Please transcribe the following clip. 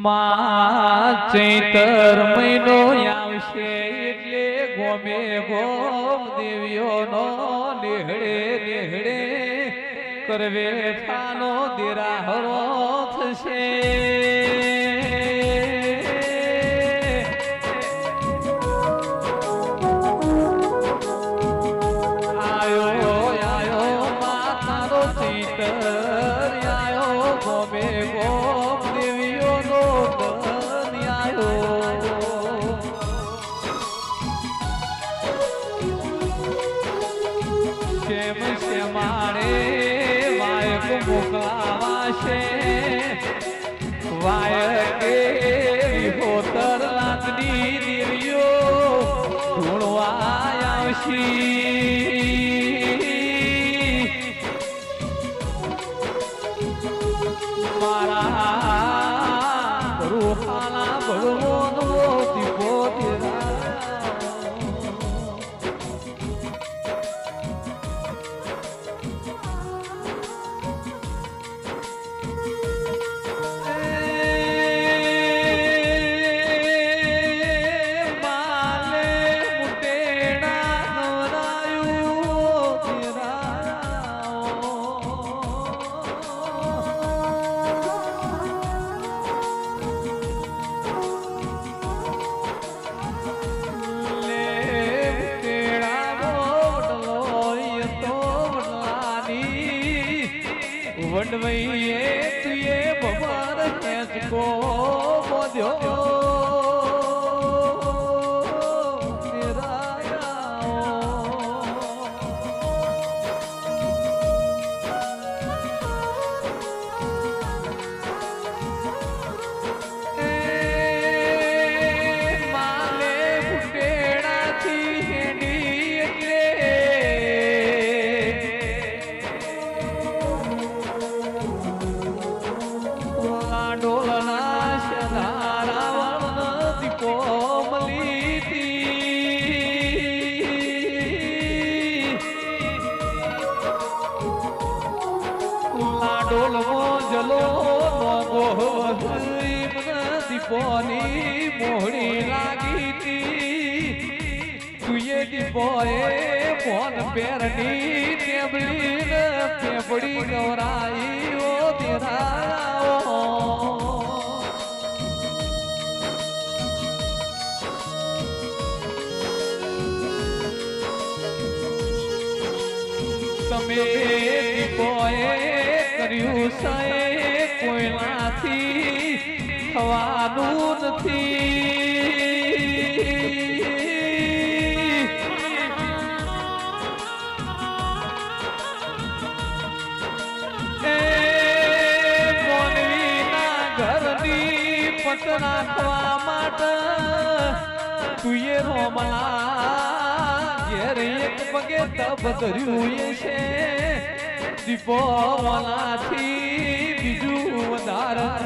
માં ચૈતર મહિનો આવશે એટલે ગોમે ગોમ દેવીઓનો નેહડે નેહડે કરવે ઠાનો દેરાહરો થશે આયો આયો માતાનો ચૈતર આયો ગોમે ગોમ દેવીઓનો કેમ છે મારે વાયક મોકલાવાશે વાયક હોતર લાતની દેવીઓ ઢૂંઢવા આવશી મારા રૂહાના ભગવાનનો દીપો તેરા વડવઈએ તુએ ભગવાન ખેંચકો બોધ્યો દીપોની મોહડી લાગી તી તુએ દીપોએ ફોન પેરની ટેબલી ને પેપડી ગવરાઈ ઓ તેરા તમે દીપોએ કર્યું છે કોઈનાથી થવાનું નથી મોનવીના ઘરની પટ નાખવા માટે તુએ રોમલા ઘેર એક પગે તબ ધર્યું છે દીપો વાલાથી બીજું વધારે